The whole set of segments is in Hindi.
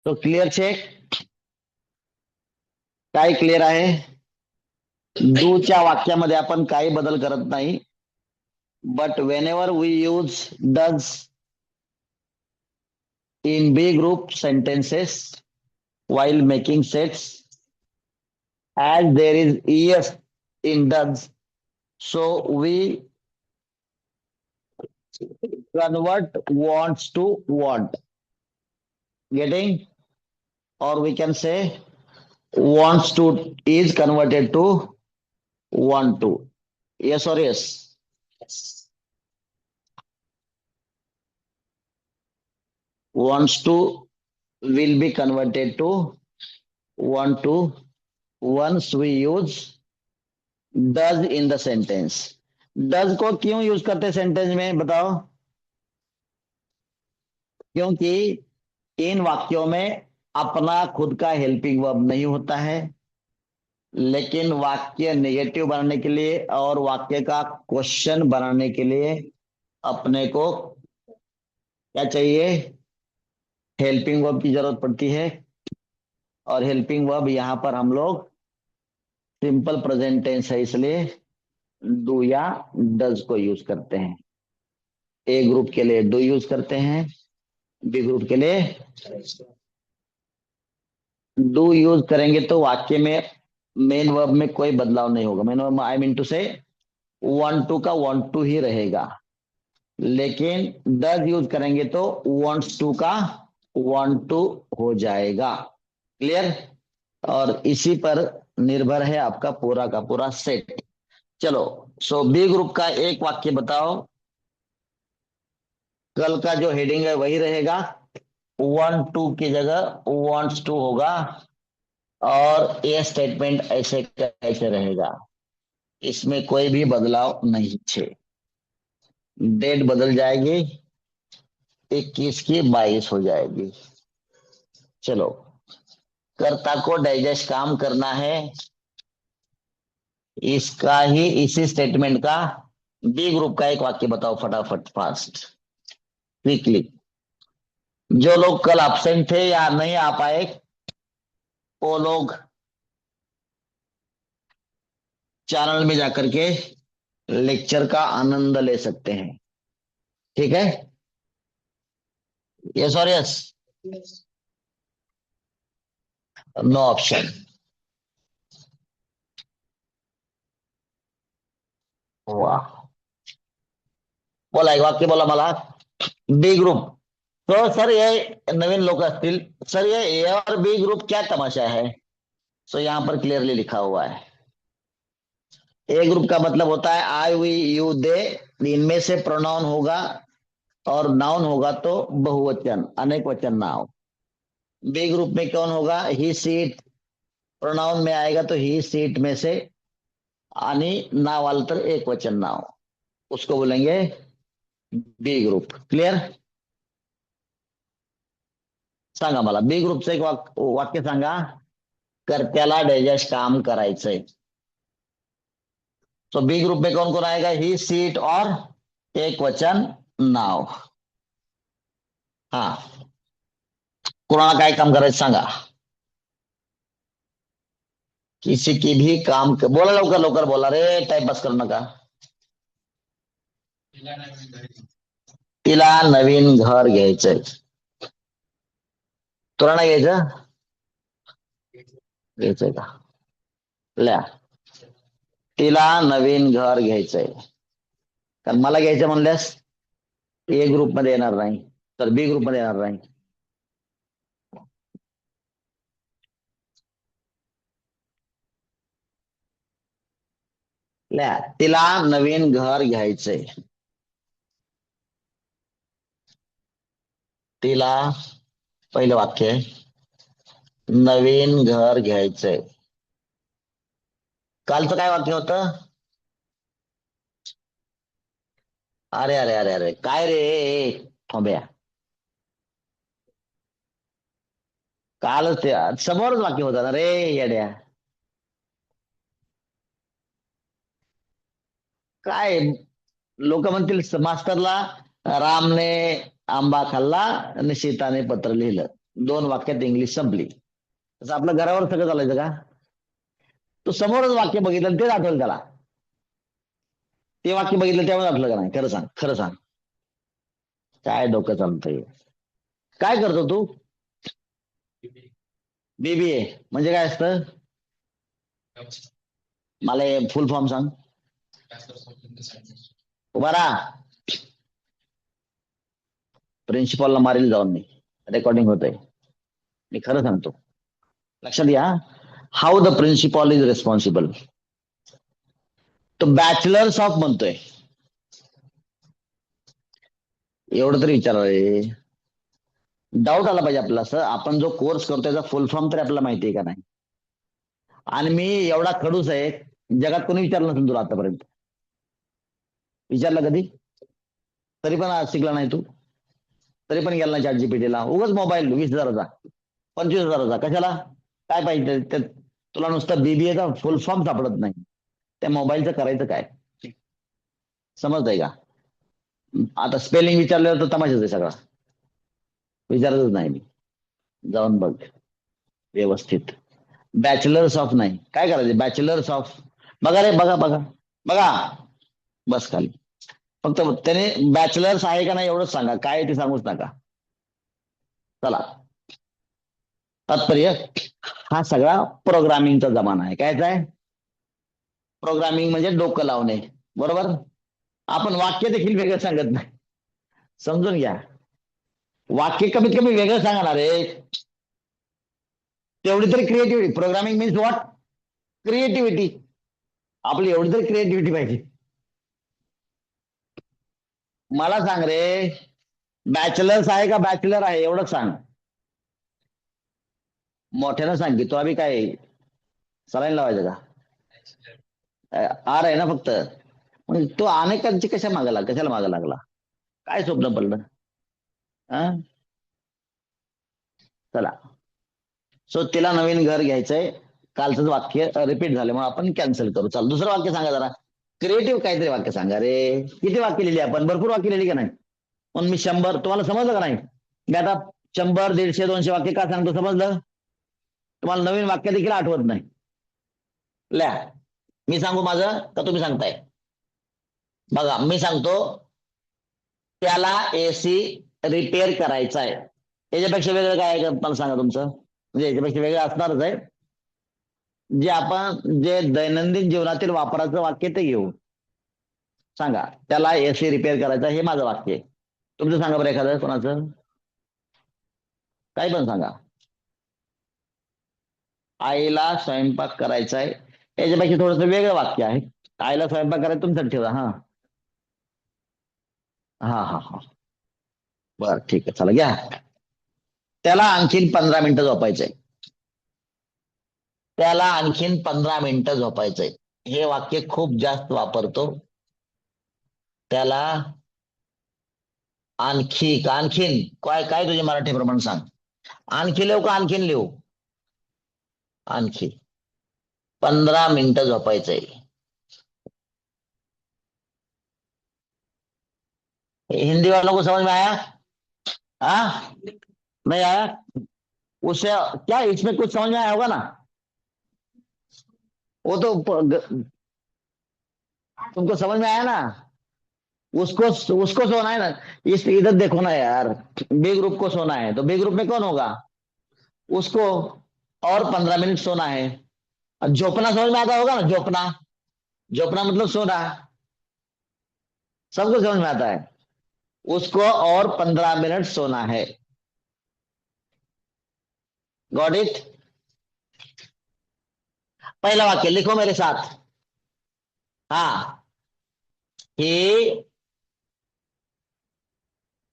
तो क्लिअर चेक. काय क्लिअर आहे? डूच्या वाक्यामध्ये आपण काही बदल करत नाही. But whenever we use does in B group sentences while making sets, as there is ES in does, so we convert wants to want. Getting? Or we can say wants to is converted to want to. Yes or yes? Wants to will be converted to want to once we use does in the sentence. Does को क्यों यूज करते सेंटेंस में बताओ? क्योंकि इन वाक्यों में अपना खुद का हेल्पिंग वर्ब नहीं होता है, लेकिन वाक्य नेगेटिव बनाने के लिए और वाक्य का क्वेश्चन बनाने के लिए अपने को क्या चाहिए? हेल्पिंग वर्ब की जरूरत पड़ती है. और हेल्पिंग वर्ब यहां पर हम लोग सिंपल प्रेजेंट टेंस है, इसलिए डू या डज को यूज करते हैं. ए ग्रुप के लिए डू यूज करते हैं, बी ग्रुप के लिए डू यूज करेंगे तो वाक्य में मेन वर्ब में कोई बदलाव नहीं होगा. Main verb I mean to say want to का वांट टू ही रहेगा, लेकिन डज यूज करेंगे तो वांट्स टू का वांट टू हो जाएगा. क्लियर? और इसी पर निर्भर है आपका पूरा का पूरा सेट. चलो, सो बी ग्रुप का एक वाक्य बताओ. कल का जो हेडिंग है वही रहेगा, वांट टू की जगह वांट्स टू होगा, और ये स्टेटमेंट ऐसे कैसे रहेगा, इसमें कोई भी बदलाव नहीं है. डेट बदल जाएगी, 21 की 22 हो जाएगी. चलो, कर्ता को डाइजेस्ट काम करना है, इसका ही इसी स्टेटमेंट का बी ग्रुप का एक वाक्य बताओ फटाफट, फास्ट, क्विकली. जो लोग कल एब्सेंट थे या नहीं आ पाए, वो लोग चैनल में जाकर के लेक्चर का आनंद ले सकते हैं. ठीक है? यस और यस? No option. वाह, बोला एक वाक्य बोला मला. B group. तो सर ये नवीन लोग असतील, सर ये ए और बी ग्रुप क्या तमाशा है? सो यहां पर क्लियरली लिखा हुआ है. ए ग्रुप का मतलब होता है आई वी यू दे, इनमें से प्रोनाउन होगा, और नाउन होगा तो बहुवचन अनेक वचन ना हो. बी ग्रुप में कौन होगा? ही सीट, प्रोनाउन में आएगा तो ही सीट में से आणि ना वाला तर एक वचन ना हो, उसको बोलेंगे बी ग्रुप. क्लियर? सांगा मला बी ग्रुपचं एक वाक्य सांगा. कर्त्याला डायजेस्ट काम करायचंय. तो बी ग्रुप में कौन कौन आएगा? ही सीट और एक वचन नाव. हा, कोणाला काय काम करायचं सांगा. किसी की भी काम बोला, लवकर लवकर बोला रे, टाइम पास करू नका. तिला नवीन घर घ्यायचंय. तुला नाही घ्यायचं? घ्यायचंय का? ल्या, तिला नवीन घर घ्यायचंय. कारण मला घ्यायचं म्हणल्यास ए ग्रुप मध्ये येणार नाही, तर बी ग्रुप मध्ये येणार नाही. ल्या, तिला नवीन घर घ्यायचंय. तिला पहिलं वाक्य आहे, नवीन घर घ्यायचंय. कालचं काय वाक्य होतं? अरे अरे अरे अरे, काय रे थांब्या, कालच ते समोरच वाक्य होतं ना रे येड्या. काय लोक म्हणतील मास्तरला, रामने आंबा खाल्ला आणि सीताने पत्र लिहिलं. 2 वाक्यात इंग्लिश संपली. तसं आपलं घरावर सगळं चालायचं का? तो समोरच वाक्य बघितलं आणि तेच आठवलं त्याला. ते वाक्य बघितलं त्यामुळे आठवलं का नाही? खरं सांग, खरं सांग. काय डोकं चालतंय? काय करतो तू? बीबीए म्हणजे काय असतं? मला फुल फॉर्म सांग. उभा राहा. प्रिन्सिपॉलला मारेल जाऊन मी. रेकॉर्डिंग होतंय. मी खरं सांगतो. लक्षात घ्या. How the principal is responsible. तो बॅचलर्स ऑफ म्हणतोय. एवढं तरी विचारावे. डाऊट आला पाहिजे आपल्याला. सर आपण जो कोर्स करतो त्याचा फुल फॉर्म तरी आपल्याला माहिती आहे का नाही? आणि मी एवढा खडूस आहे, जगात कोणी विचारलं नसेल तुला आतापर्यंत. विचारलं कधी? तरी पण आज शिकला नाही तू. तरी पण गेला नाही चॅट जीपीटीला. उगाच मोबाईल 20,000चा 25,000चा कशाला? काय पाहिजे तुला? नुसतं बीबीएचा फुल फॉर्म सापडत नाही. त्या मोबाईलचं करायचं काय? समजतंय का? आता स्पेलिंग विचारल्यावर तर तमाशाच आहे सगळा. विचारतच नाही मी. जाऊन बघ व्यवस्थित. बॅचलर्स ऑफ नाही, काय करायचं? Bachelors of. बघा रे, बघा बघा बघा. बस खाली. फक्त त्याने बॅचलर्स आहे का नाही एवढंच सांगा. काय ते सांगूच नका. चला. तात्पर्य, हा सगळा प्रोग्रामिंगचा जमाना आहे. कायचा आहे? प्रोग्रामिंग म्हणजे डोकं लावणे. बरोबर. आपण वाक्य देखील वेगळं सांगत नाही. समजून घ्या. वाक्य कमीत कमी वेगळं सांगणार आहे. तेवढी तरी creativity. Programming means what? Creativity. आपली एवढी तरी क्रिएटिव्हिटी पाहिजे. मला सांग रे, बॅचलर्स आहे का बॅचलर आहे एवढंच सांग. मोठ्यानं सांग की. तो आम्ही काय सलाईन लावायचं का? आर आहे ना फक्त. म्हणजे तो अनेकांची कशाला मागा लागला? काय स्वप्न पडलं? हा. चला. सो तिला नवीन घर घ्यायचंय. कालचंच वाक्य रिपीट झालं म्हणून आपण कॅन्सल करू. चाल, दुसरं वाक्य सांगा जरा. क्रिएटिव्ह काहीतरी वाक्य सांगा रे. किती वाक्य लिहिली आपण? भरपूर वाक्य लिहिली का नाही? पण मी 100. तुम्हाला समजलं का नाही? मी आता 100, 150, 200 वाक्य का सांगतो समजलं? तुम्हाला नवीन वाक्य देखील आठवत नाही. लिहा. मी सांगू माझं का तुम्ही सांगताय? बघा मी सांगतो. त्याला एसी रिपेअर करायचा आहे. याच्यापेक्षा वेगळं काय आहे मला सांगा तुमचं? म्हणजे याच्यापेक्षा वेगळं असणारच आहे. जे दैनंदिन जीवनातील वापराचं वाक्य ते घेऊ. सांगा. त्याला एसी रिपेअर करायचा, हे माझं वाक्य आहे. तुमचं सांगा बरं एखादं कोणाचं. काही पण सांगा. आईला स्वयंपाक करायचा आहे. याच्यापेक्षा थोडस वेगळं वाक्य आहे. आईला स्वयंपाक करायचा तुमचं ठेवा. हा हा हा हा. बरं ठीक आहे. चला घ्या. त्याला आणखीन 15 मिनिटं झोपायचंय. त्याला आणखीन 15 मिनिटं झोपायचंय. हे वाक्य खूप जास्त वापरतो. त्याला आणखीन काय काय तुझे मराठी प्रमाण सांग. आणखी लिहू का आणखीन लिहू? आणखी 15 मिनिटं झोपायचंय. हिंदी वालों को समझ में आया? हाँ, नहीं आया? उससे क्या इसमें कुछ समझ में आया होगा ना? वो तो तुमको समझ में आया ना? उसको उसको सोना है ना. इस इधर देखो ना यार. बी ग्रुप को सोना है तो बी ग्रुप में कौन होगा? उसको. और 15 मिनट सोना है. अब जोपना समझ में आता होगा ना? जोपना. जोपना मतलब सोना. सबको समझ में आता है. उसको और 15 मिनट सोना है. Got it? पहला वाक्य लिखो मेरे साथ. हाँ. ही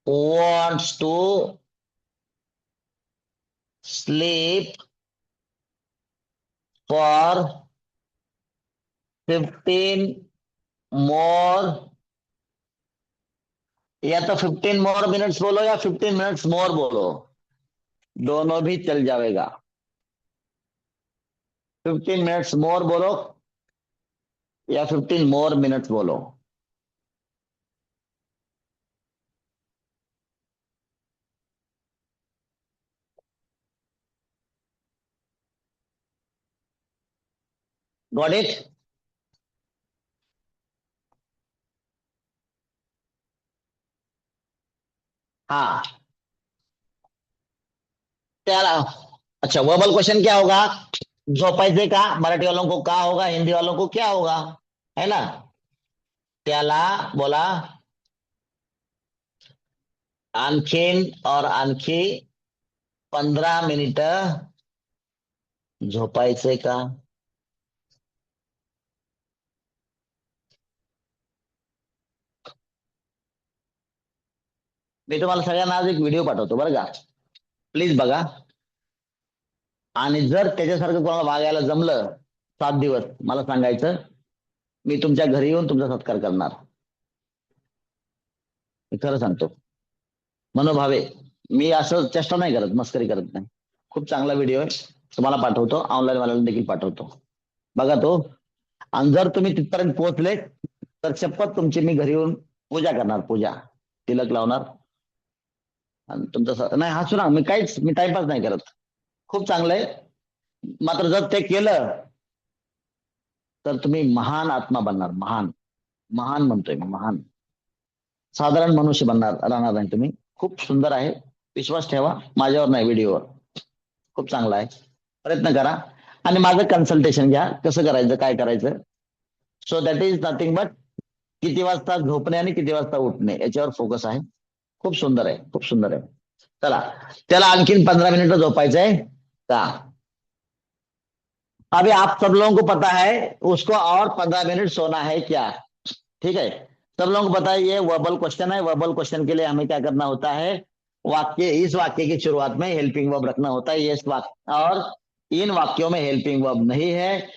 wants to sleep for 15 more. या तो 15 more minutes बोलो या 15 minutes more बोलो. दोनों भी चल जाएगा. 15 minutes more बोलो या 15 more minutes बोलो. Got it? हाँ। त्याला अच्छा, वर्बल क्वेश्चन क्या होगा? झोपायचे का मराठी वालों को का होगा, हिंदी वालों को क्या होगा, है ना? त्याला बोला आणखीन और आणखी 15 मिनिट झोपायचे का? मी तुम्हाला सगळ्यांना आज एक व्हिडिओ पाठवतो बरं का, प्लीज बघा. आणि जर त्याच्यासारखं कोणाला वागायला जमलं 7 दिवस, मला सांगायचं, मी तुमच्या घरी येऊन तुमचा सत्कार करणार. मी खरं सांगतो, मनोभावे. मी असं चेष्टा नाही करत, मस्करी करत नाही. खूप चांगला व्हिडिओ आहे, तुम्हाला पाठवतो, ऑनलाईन वाल्याला देखील पाठवतो, बघा तो. आणि जर तुम्ही तिथपर्यंत पोहोचले तर शपथ तुमची मी घरी येऊन पूजा करणार, पूजा, तिलक लावणार. आणि तुमचं नाही, हसू ना, मी टाइमपास नाही करत. खूप चांगलं आहे. मात्र जर ते केलं तर तुम्ही महान आत्मा बनणार, महान. महान म्हणतोय मी, महान. साधारण मनुष्य बनणार राहणार नाही तुम्ही. खूप सुंदर आहे, विश्वास ठेवा माझ्यावर नाही, व्हिडिओवर. खूप चांगला आहे, प्रयत्न करा. आणि माझं कन्सल्टेशन घ्या, कसं करायचं, काय करायचं. So that is nothing but किती वाजता झोपणे आणि किती वाजता उठणे याच्यावर फोकस आहे. खूप सुंदर आहे, खूप सुंदर आहे. चला, त्याला आणखीन 15 मिनिट झोपायचंय का? अभी आप सब लोगों को पता है उसको और 15 मिनट सोना है क्या? ठीक है, सब लोगों को पता है ये वर्बल क्वेश्चन है. वर्बल क्वेश्चन के लिए हमें क्या करना होता है? वाक्य, इस वाक्य की शुरुआत में हेल्पिंग वर्ब रखना होता है, ये वाक्य, और इन वाक्यों में हेल्पिंग वर्ब नहीं है,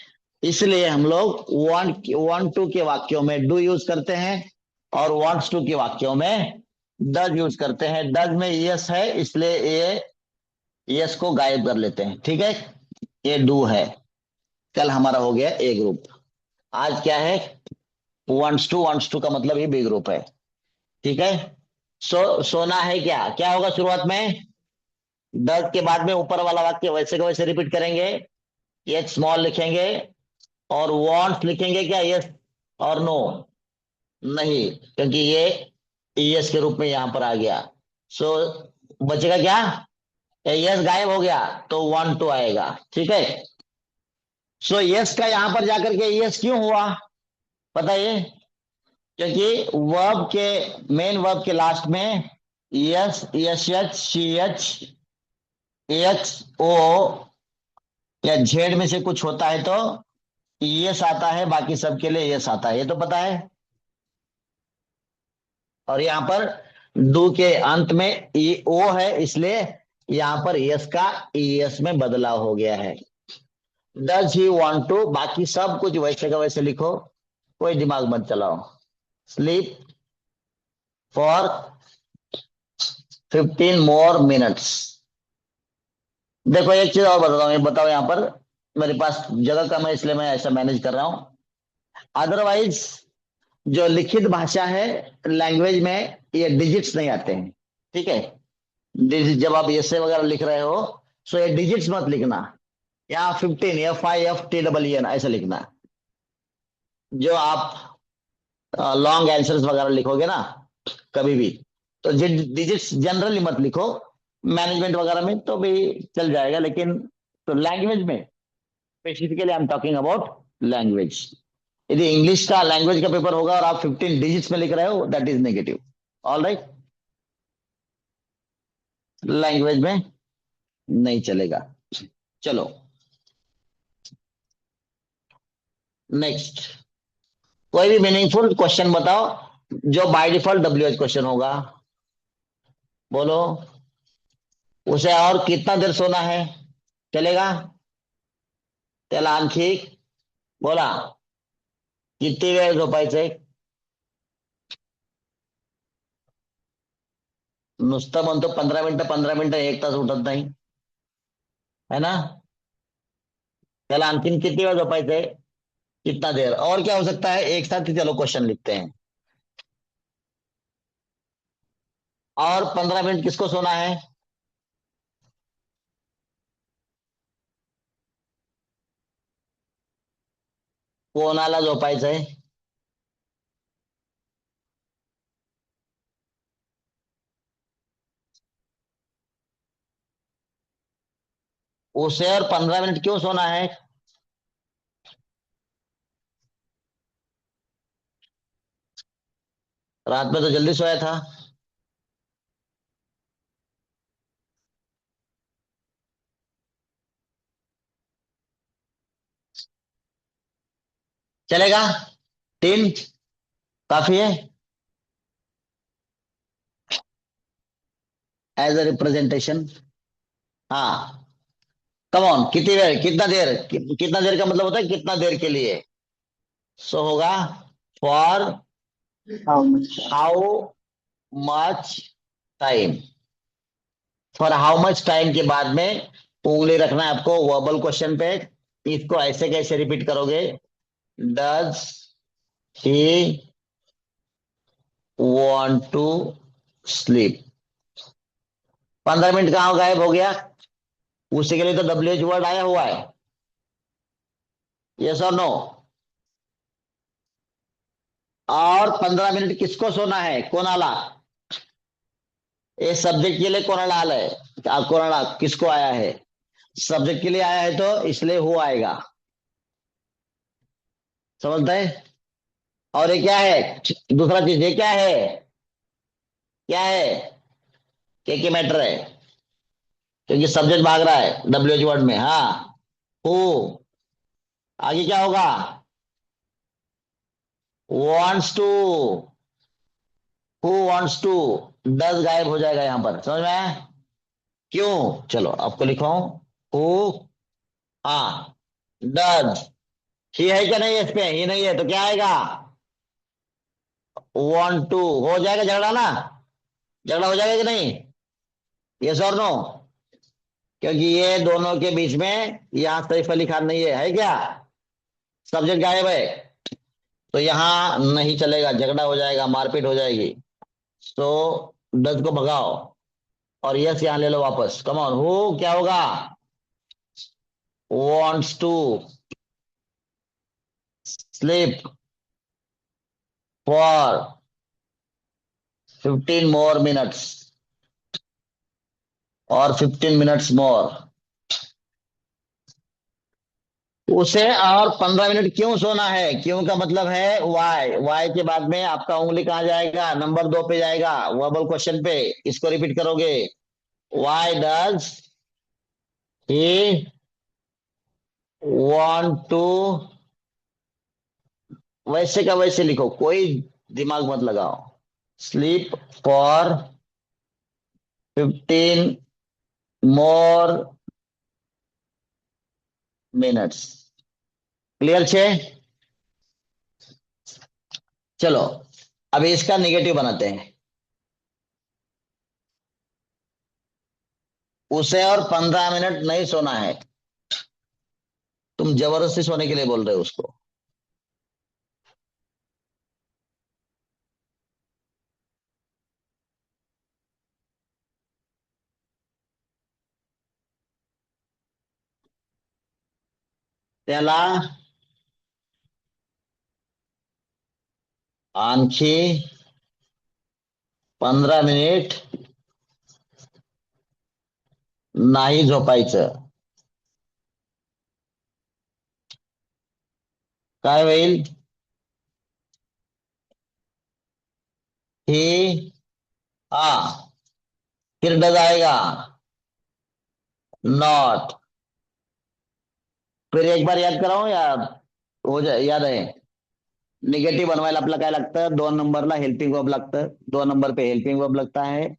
इसलिए हम लोग वांट टू के वाक्यों में डू यूज करते हैं, और वांट्स टू के वाक्यों में डज यूज करते हैं. डज में यस है, इसलिए ये यस को गायब कर लेते हैं. ठीक है, ये डू है. कल हमारा हो गया ए ग्रुप. आज क्या है? वांट्स टू का मतलब ये बी ग्रुप है. ठीक है. सोना है क्या, क्या होगा शुरुआत में? डज के बाद में ऊपर वाला वाक्य वैसे का वैसे रिपीट करेंगे, एच स्मॉल लिखेंगे, और वांट्स लिखेंगे क्या, यस और नो? नहीं, क्योंकि ये यस के रूप में यहां पर आ गया. सो बचेगा क्या? यस गायब हो गया तो वांट टू आएगा. ठीक है. सो यस का यहां पर जाकर के यस क्यों हुआ बताइए? क्योंकि वर्ब के, मेन वर्ब के लास्ट में yes, yes H, C H, H O या जेड में से कुछ होता है तो यस आता है, बाकी सबके लिए यस आता है, ये तो पता है. और यहाँ पर डू के अंत में ई ओ है, इसलिए यहाँ पर यस का यस में बदलाव हो गया है. डज ही वांट टू, बाकी सब कुछ वैसे का वैसे लिखो, कोई दिमाग मत चलाओ. Sleep for 15 more minutes. देखो एक चीज और बताता हूँ, ये बताओ, यहाँ पर मेरे पास जगह कम है इसलिए मैं ऐसा मैनेज कर रहा हूँ. अदरवाइज जो लिखित भाषा है, लैंग्वेज में ये डिजिट्स नहीं आते हैं. ठीक है. डिजिट जब आप ऐसे वगैरह लिख रहे हो, सो ये डिजिट्स मत लिखना. यहाँ 15 FIFTEEN ऐसा लिखना. जो आप लॉन्ग आंसर्स वगैरह लिखोगे ना कभी भी, तो डिजिट्स जनरली मत लिखो. मैनेजमेंट वगैरह में तो भी चल जाएगा, लेकिन तो लैंग्वेज में, specifically I am talking about language. यदि इंग्लिश का लैंग्वेज का पेपर होगा और आप 15 डिजिट्स में लिख रहे हो, that is negative. All right, language में नहीं चलेगा. चलो नेक्स्ट. कोई भी मीनिंगफुल क्वेश्चन बताओ जो बाय डिफॉल्ट WH क्वेश्चन होगा. बोलो. उसे और कितना देर सोना है, चलेगा? त्याला आणखी, बोला, किती वेळ झोपायचंय? नुसतं म्हणतो 15 मिनिटं, 15 मिनिटं, 1 तास उठत नाही, है ना? त्याला आणखीन किती वेळ झोपायचंय, कितना देर, और क्या हो सकता है, एक साथ ही चलो क्वेश्चन लिखते हैं. और 15 मिनट किसको सोना है? कोणाला झोपायचंय? उसे और 15 मिनट क्यों सोना है? रात में तो जल्दी सोया था। चलेगा? तीन काफी है एज अ रिप्रेजेंटेशन। हाँ। कम ऑन, कितनी देर, कितना देर, कितना देर का मतलब होता है कितना देर के लिए। सो होगा for how much time. For how much time के बाद में उंगली रखना है आपको वर्बल क्वेश्चन पे। इसको ऐसे कैसे रिपीट करोगे? Does he want to sleep. 15 minute कहाँ गायब हो गया? उसी के लिए तो WH वर्ड आया हुआ है। यस और नो? और 15 मिनट किसको सोना है? कोणाला? ये सब्जेक्ट के लिए कोणाला आला है। कोणाला किसको आया है? सब्जेक्ट के लिए आया है तो इसलिए हो आएगा। समझते हैं? और ये क्या है? दूसरा चीज ये क्या है? क्या है? के मैटर है, क्योंकि सब्जेक्ट भाग रहा है WH वर्ड में। हाँ। हु। आगे क्या होगा? Wants to. Who wants to. Does गायब हो जाएगा यहां पर, समझ में आया? क्यों? चलो आपको लिखा हूं। हु। हाँ। डज। ही है क्या? नहीं है, इस पे ही नहीं है तो क्या आएगा? Want to. हो जाएगा झगड़ा ना? झगड़ा हो जाएगा कि नहीं? यस और नो? क्योंकि ये दोनों के बीच में यहाँ सैफ अली खान नहीं है क्या? सब्जेक्ट गायब है। तो यहाँ नहीं चलेगा, झगड़ा हो जाएगा, मारपीट हो जाएगी। तो डज को भगाओ और यस यहाँ ले लो वापस। कम ऑन, हु क्या होगा? Wants to sleep for 15 more minutes और 15 minutes मोर। उसे और 15 मिनट क्यों सोना है? क्यों का मतलब है वाई। वाई के बाद में आपका उंगली कहाँ जाएगा? नंबर 2 पे जाएगा, वर्बल क्वेश्चन पे। इसको रिपीट करोगे। Why does he want to. वैसे का वैसे लिखो, कोई दिमाग मत लगाओ। Sleep for 15 more minutes। Clear छे? चलो अभी इसका निगेटिव बनाते हैं। उसे और 15 मिनट नहीं सोना है। तुम जबरदस्ती सोने के लिए बोल रहे हो उसको। त्याला आणखी 15 मिनिट नाही झोपायचं। काय होईल? ही। हा। फिर डज आएगा। नॉट। फिर एक बार याद कराऊं या हो जाए, याद है? निगेटिव्ह बनवायला आपल्याला काय लागतं? 2 नंबरला हेल्पिंग वर्ब लागतं। 2 नंबर पे हेल्पिंग वर्ब लगता है।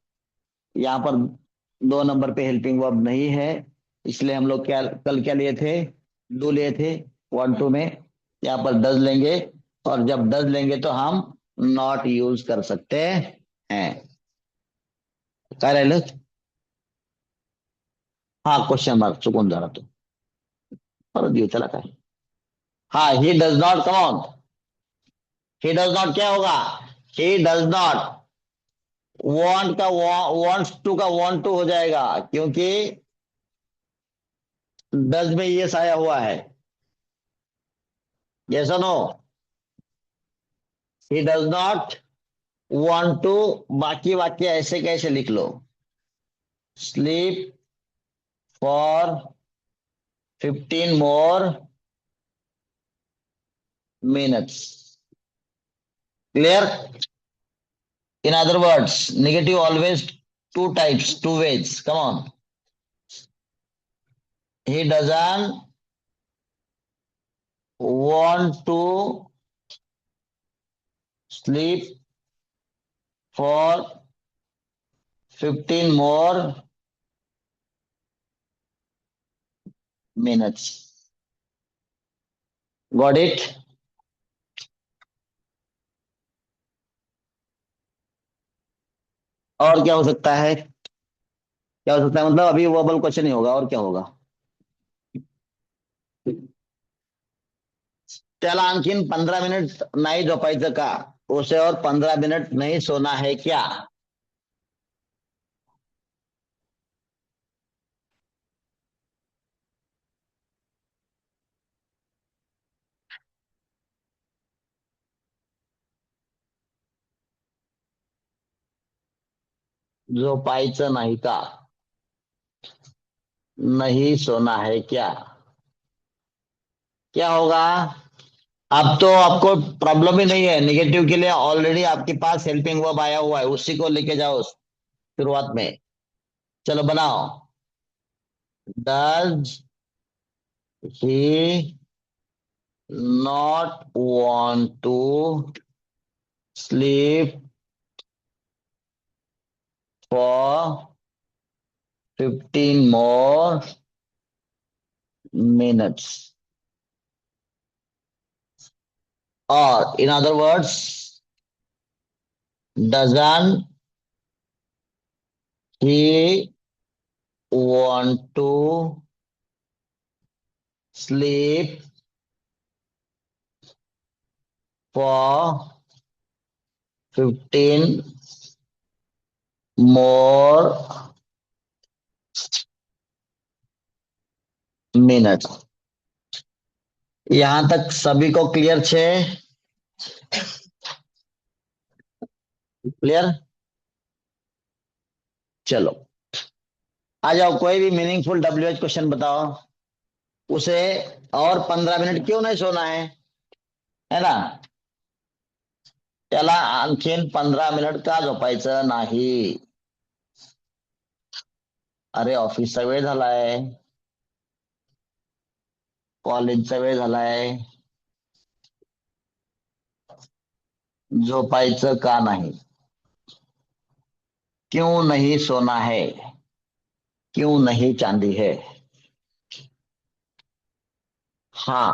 यहाँ पर 2 नंबर पे हेल्पिंग वर्ब नहीं है। इसलिए हम लोग क्या कल क्या लिए थे? डू लिए थे 1 2 में। यहाँ पर डज लेंगे। और जब डज लेंगे तो हम नॉट यूज कर सकते हैं। काय राहिलं? हा, क्वेश्चन मार्क चुकून झाला तो। परत देऊ त्याला काय? हाँ, he does not, come on. He does not क्या होगा? He does not. वांट का वांट्स टू का वांट टू हो जाएगा, क्योंकि डज में ये आया हुआ है। Yes or no? He does not want to, बाकी वाक्य ऐसे कैसे लिख लो? Sleep for 15 more minutes. Clear? In other words, negative always two types, two ways. Come on. He doesn't want to sleep for 15 more minutes. Got it? और क्या हो सकता है? क्या हो सकता है मतलब अभी वर्बल क्वेश्चन ही होगा और क्या होगा? त्याला आणखीन 15 मिनिट नाही झोपायचं का? उसे और 15 मिनट नहीं सोना है क्या? झोपायचं नाही का? नहीं सोना है क्या? क्या होगा? अब तो आपको प्रॉब्लम ही नहीं है, नेगेटिव के लिए ऑलरेडी आपके पास हेल्पिंग वर्ब आया हुआ है, उसी को लेके जाओ शुरुआत में। चलो बनाओ। Does he not want to sleep for 15 more minutes? और in other words, doesn't he want to sleep for 15 more minutes? यहां तक सभी को क्लियर छे? क्लियर? चलो आ जाओ, कोई भी मीनिंगफुल डब्ल्यूएच क्वेश्चन बताओ। उसे और 15 मिनट क्यों नहीं सोना है ना? त्याला आणखीन 15 मिनिट का झोपायचं नाही? अरे ऑफिसचा वेळ झालाय, कॉलेजचा वेळ झालाय, झोपायचं का नाही? क्यों नहीं सोना है? क्यों नहीं चांदी है? हाँ।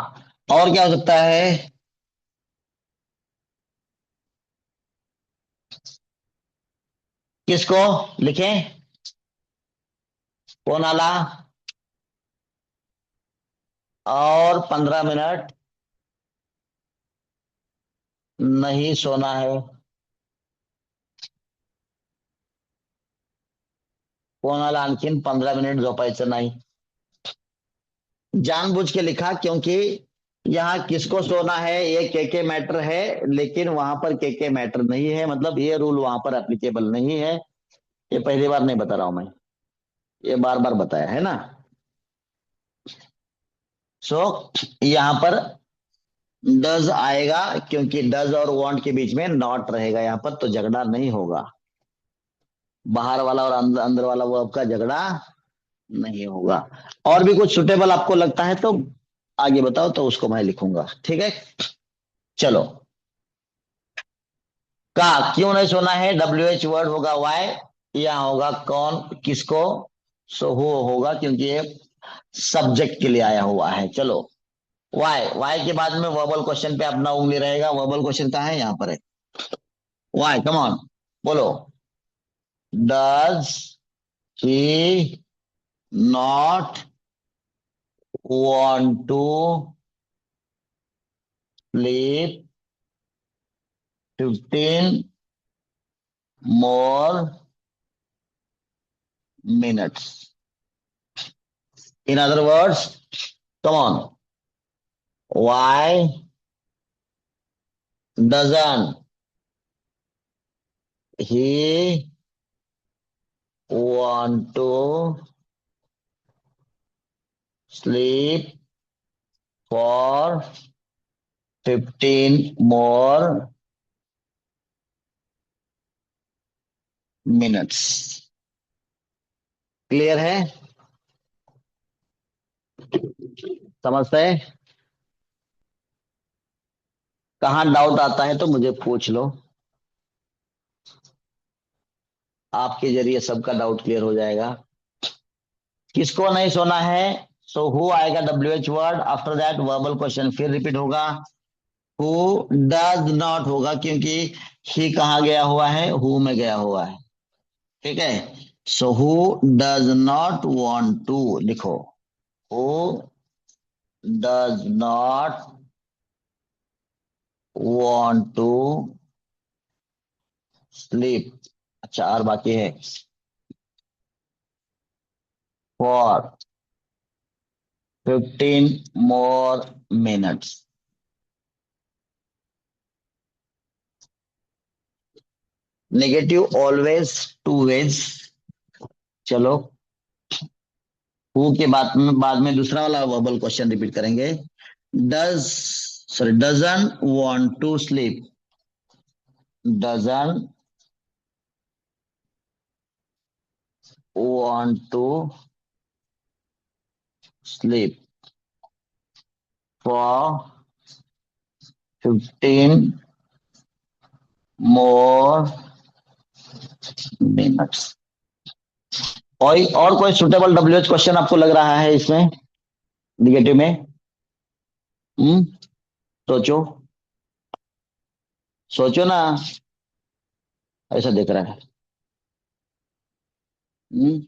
और क्या हो सकता है? किसको लिखें? कौन आला? और 15 मिनट नहीं सोना है। कोणाला आणखीन 15 मिनिट झोपायचं नाही? जानबूझ के लिखा क्योंकि यहाँ किसको सोना है ये के मैटर है, लेकिन वहां पर के मैटर नहीं है, मतलब ये रूल वहां पर एप्लीकेबल नहीं है। ये पहली बार नहीं बता रहा हूं मैं, ये बार बार बताया है ना। सो यहाँ पर डज आएगा क्योंकि डज और वांट के बीच में नॉट रहेगा यहाँ पर, तो झगड़ा नहीं होगा। बाहर वाला और अंदर अंदर वाला वर्ब का झगड़ा नहीं होगा। और भी कुछ सुटेबल आपको लगता है तो आगे बताओ, तो उसको मैं लिखूंगा, ठीक है? चलो। का क्यों नहीं सोना है, डब्ल्यू एच वर्ड होगा वाई, या होगा कौन किसको, सो हो होगा क्योंकि ये सब्जेक्ट के लिए आया हुआ है। चलो, वाई, वाई के बाद में वर्बल क्वेश्चन पे अपना उंगली रहेगा। वर्बल क्वेश्चन कहाँ है? यहाँ पर है। वाई, कम ऑन, बोलो। Does he not want to sleep 15 more minutes? In other words, come on. Why doesn't he want to sleep for 15 more minutes। Clear है? समझते हैं? कहाँ डाउट आता है तो मुझे पूछ लो, आपके जरिए सबका डाउट क्लियर हो जाएगा। किसको नहीं सोना है? सो हु आएगा WH word, after that verbal question फिर रिपीट होगा। हु डज नॉट होगा, क्योंकि ही कहाँ गया हुआ है, हु में गया हुआ है। ठीक है। So who does not want to लिखो। Who does not want to sleep. अच्छा, और बाकी है for 15 more minutes। Negative always, two ways. चलो, हु के बाद में दूसरा वाला वर्बल क्वेश्चन रिपीट करेंगे। Does, sorry, doesn't want to sleep. Doesn't want to sleep for 15 more minutes। और कोई सुटेबल WH क्वेश्चन आपको लग रहा है इसमें, निगेटिव में? हम्म, सोचो, सोचो ना। ऐसा दिख रहा है। हम्म,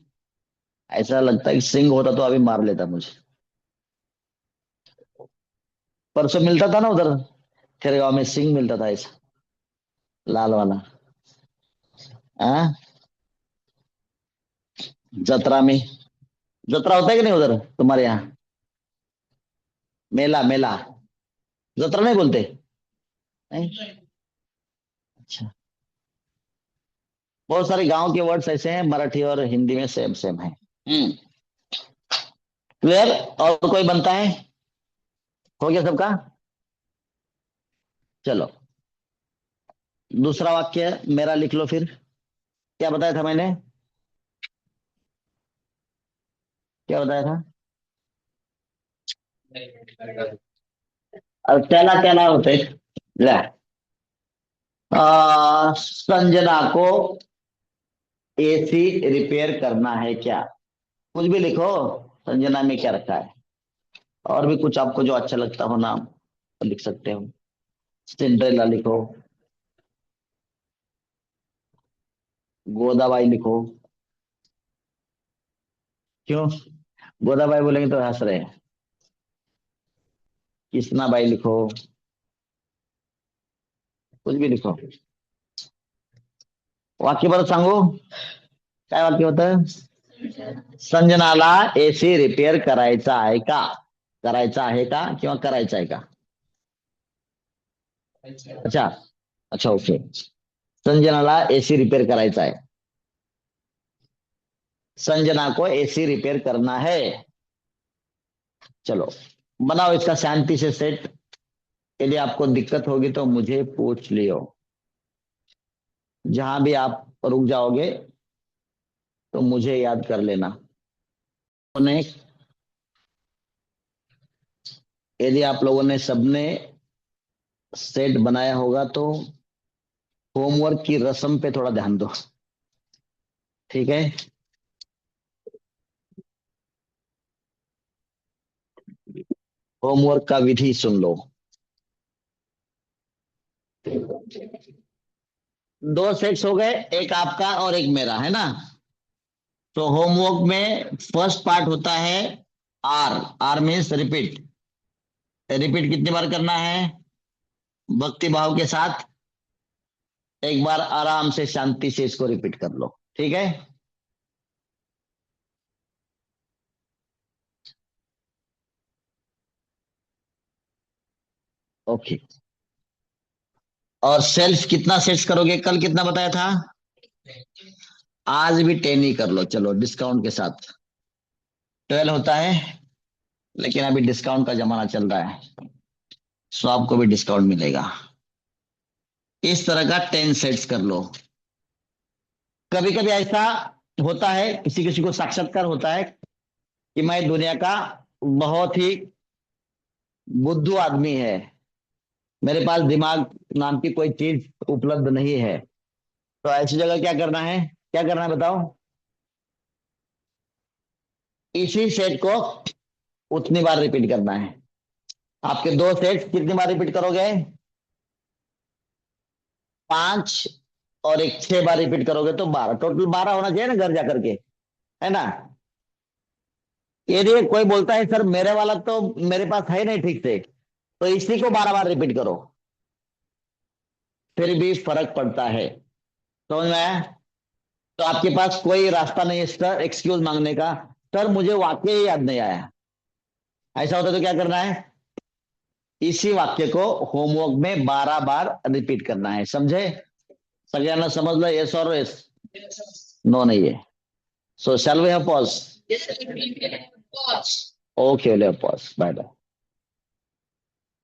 ऐसा लगता है कि सिंह होता तो अभी मार लेता मुझे। परसों मिलता था ना उधर खेरगांव में, सिंह मिलता था ऐसा, लाल वाला। हाँ, जतरा में। जतरा होता है कि नहीं उधर तुम्हारे यहाँ? मेला, मेला। जतरा नहीं बोलते? नहीं? अच्छा। बहुत सारे गांव के वर्ड्स ऐसे हैं, मराठी और हिंदी में सेम सेम है। हम्म, क्लियर? और कोई बनता है? हो गया सबका? चलो, दूसरा वाक्य मेरा लिख लो फिर। क्या बताया था मैंने? क्या बताया था? अब पहला क्या नाम होते हैं? ले, संजना को AC रिपेयर करना है क्या? कुछ भी लिखो, संजना में क्या रखा है। और भी कुछ आपको जो अच्छा लगता हो नाम तो लिख सकते हो। सिंड्रेला लिखो, गोदाबाई लिखो। क्यों? गोदाबाई बोलेंगे तो हंस रहे हैं। कृष्णाबाई लिखो, कुछ भी लिखो। वाक्य परत सांगू? काय वाक्य होतं? संजनाला AC रिपेअर करायचा आहे का? करायचा आहे का किंवा करायचा आहे का? अच्छा, अच्छा, ओके। संजनाला AC रिपेयर करायचा है। संजना को AC रिपेयर करना है। चलो, बनाओ इसका शांति से सेट। यदि आपको दिक्कत होगी तो मुझे पूछ लियो। जहां भी आप रुक जाओगे तो मुझे याद कर लेना। उन्हें, यदि आप लोगों ने सबने सेट बनाया होगा तो होमवर्क की रस्म पे थोड़ा ध्यान दो। ठीक है? होमवर्क का विधि सुन लो। दो सेट्स हो गए, एक आपका और एक मेरा, है ना? तो होमवर्क में फर्स्ट पार्ट होता है R. R means repeat. Repeat कितनी बार करना है? भक्ति भाव के साथ एक बार आराम से शांति से इसको रिपीट कर लो। ठीक है? ओके। और सेल्स कितना सेट्स करोगे? कल कितना बताया था? आज भी 10 ही कर लो, चलो डिस्काउंट के साथ। 12 होता है, लेकिन अभी डिस्काउंट का जमाना चल रहा है, सो आपको भी डिस्काउंट मिलेगा। इस तरह का 10 सेट्स कर लो। कभी कभी ऐसा होता है, किसी किसी को साक्षात्कार होता है कि मैं दुनिया का बहुत ही बुद्धू आदमी है, मेरे पास दिमाग नाम की कोई चीज उपलब्ध नहीं है। तो ऐसी जगह क्या करना है? क्या करना है बताओ? इसी सेट को उतनी बार रिपीट करना है। आपके दो सेट कितनी बार रिपीट करोगे? 5 और एक 6 बार रिपीट करोगे तो 12, टोटल 12 होना चाहिए ना घर जा करके, है ना? यदि कोई बोलता है सर मेरे वाला तो मेरे पास है नहीं ठीक से, तो इसी को 12 बार रिपीट करो, फिर भी फर्क पड़ता है। समझ में आया? तो आपके पास कोई रास्ता नहीं है सर एक्सक्यूज मांगने का, सर मुझे वाक्य ही याद नहीं आया। ऐसा होता तो क्या करना है? इसी वाक्य को होमवर्क में 12 बार रिपीट करना है, समझे? सगळ्यांना समझ यस और यस? नो नहीं है। So shall we have pause? Okay, ले पॉज, बाय बाय।